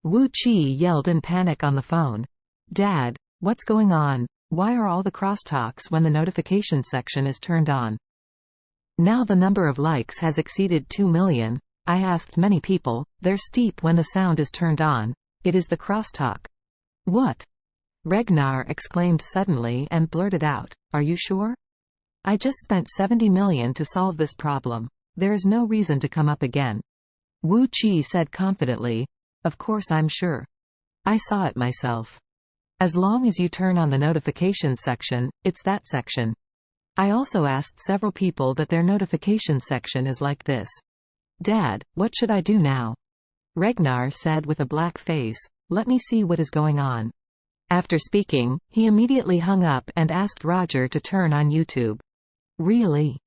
Wu Qi yelled in panic on the phone. Dad, what's going on? Why are all the crosstalks when the notification section is turned on? Now the number of likes has exceeded 2 million. I asked many people, they're steep when the sound is turned on. It is the crosstalk. What? Ragnar exclaimed suddenly and blurted out, are you sure? I just spent 70 million to solve this problem. There is no reason to come up again. Wu Qi said confidently, of course I'm sure. I saw it myself. As long as you turn on the notification section, it's that section. I also asked several people that their notification section is like this. Dad, what should I do now? Ragnar said with a black face, let me see what is going on. After speaking, he immediately hung up and asked Roger to turn on YouTube. Really?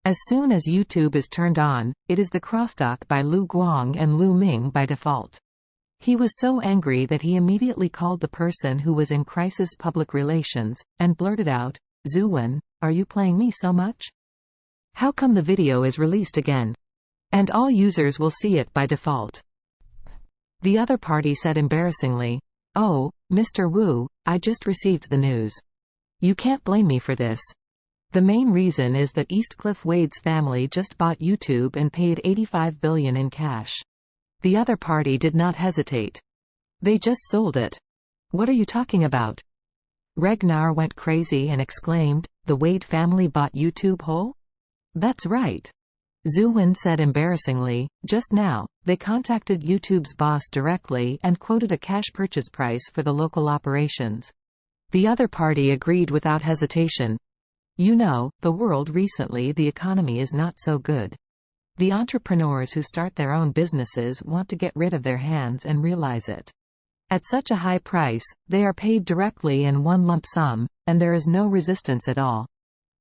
As soon as YouTube is turned on, it is the crosstalk by Lu Guang and Lu Ming by default. He was so angry that he immediately called the person who was in crisis public relations, and blurted out, Zuwen, are you playing me so much? How come the video is released again? And all users will see it by default. The other party said embarrassingly, oh, Mr. Wu, I just received the news. You can't blame me for this. The main reason is that Eastcliff Wade's family just bought YouTube and paid 85 billion in cash. The other party did not hesitate. They just sold it. What are you talking about? Ragnar went crazy and exclaimed, the Wade family bought YouTube whole? That's right. Zuwen said embarrassingly, just now, they contacted YouTube's boss directly and quoted a cash purchase price for the local operations. The other party agreed without hesitation. You know, the world recently the economy is not so good. The entrepreneurs who start their own businesses want to get rid of their hands and realize it. At such a high price, they are paid directly in one lump sum, and there is no resistance at all.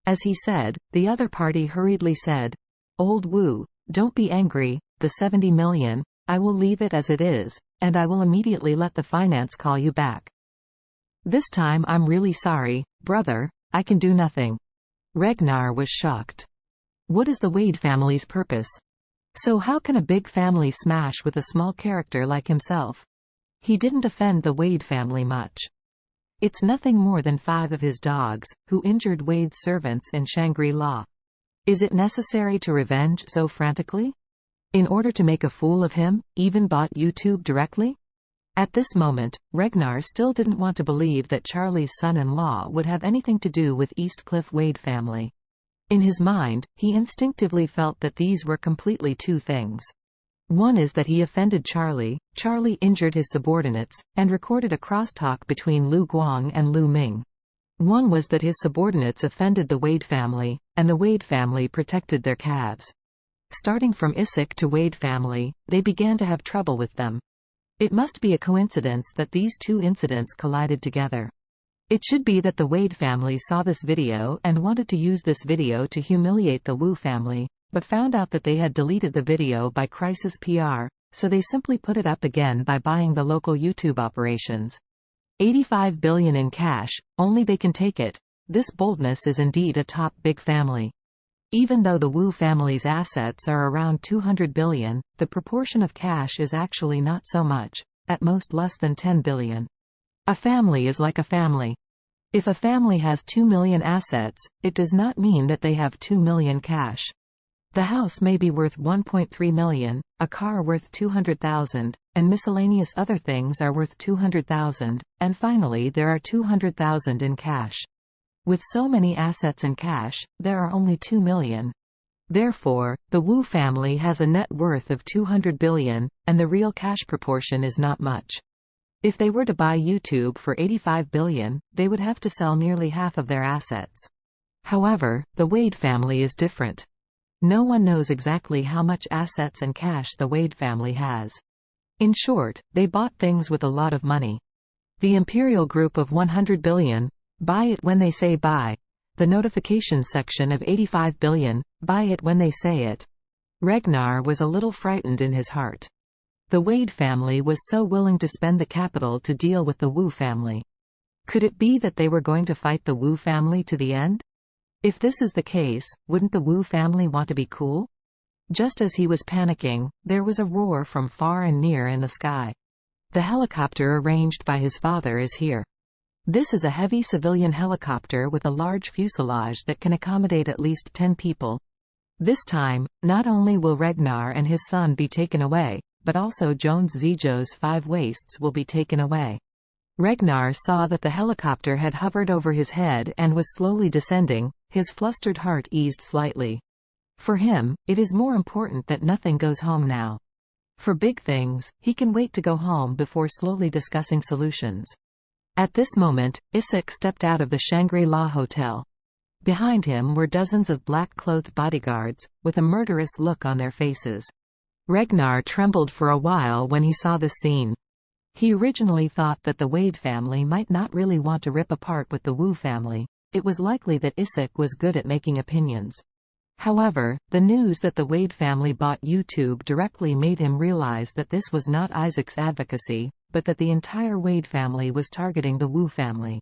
As he said, the other party hurriedly said, Old Wu, don't be angry, the 70 million, I will leave it as it is, and I will immediately let the finance call you back. This time I'm really sorry, brother, I can do nothing. Ragnar was shocked. What is the Wade family's purpose? So how can a big family smash with a small character like himself? He didn't offend the Wade family much. It's nothing more than 5 of his dogs, who injured Wade's servants in Shangri-La. Is it necessary to revenge so frantically? In order to make a fool of him, even bought YouTube directly? At this moment, Ragnar still didn't want to believe that Charlie's son-in-law would have anything to do with Eastcliff Wade family. In his mind, he instinctively felt that these were completely two things. One is that he offended Charlie, Charlie injured his subordinates, and recorded a crosstalk between Lu Guang and Lu Ming. One was that his subordinates offended the Wade family, and the Wade family protected their calves. Starting from Isaac to Wade family, they began to have trouble with them. It must be a coincidence that these two incidents collided together. It should be that the Wade family saw this video and wanted to use this video to humiliate the Wu family, but found out that they had deleted the video by crisis PR, so they simply put it up again by buying the local YouTube operations. 85 billion in cash, only they can take it. This boldness is indeed a top big family. Even though the Wu family's assets are around 200 billion, the proportion of cash is actually not so much, at most less than 10 billion. A family is like a family. If a family has 2 million assets, it does not mean that they have 2 million cash. The house may be worth 1.3 million, a car worth 200,000, and miscellaneous other things are worth 200,000, and finally there are 200,000 in cash. With so many assets in cash, there are only 2 million. Therefore, the Wu family has a net worth of 200 billion, and the real cash proportion is not much. If they were to buy YouTube for 85 billion, they would have to sell nearly half of their assets. However, the Wade family is different. No one knows exactly how much assets and cash the Wade family has. In short, they bought things with a lot of money. The Imperial Group of 100 billion, buy it when they say buy. The notification section of 85 billion, buy it when they say it. Ragnar was a little frightened in his heart. The Wade family was so willing to spend the capital to deal with the Wu family. Could it be that they were going to fight the Wu family to the end? If this is the case, wouldn't the Wu family want to be cool? Just as he was panicking, there was a roar from far and near in the sky. The helicopter arranged by his father is here. This is a heavy civilian helicopter with a large fuselage that can accommodate at least 10 people. This time, not only will Ragnar and his son be taken away, but also Jones Zejo's 5 waists will be taken away. Ragnar saw that the helicopter had hovered over his head and was slowly descending. His flustered heart eased slightly. For him, it is more important that nothing goes home now. For big things, he can wait to go home before slowly discussing solutions. At this moment, Isaac stepped out of the Shangri-La Hotel. Behind him were dozens of black-clothed bodyguards, with a murderous look on their faces. Ragnar trembled for a while when he saw this scene. He originally thought that the Wade family might not really want to rip apart with the Wu family. It was likely that Isaac was good at making opinions. However, the news that the Wade family bought YouTube directly made him realize that this was not Isaac's advocacy, but that the entire Wade family was targeting the Wu family.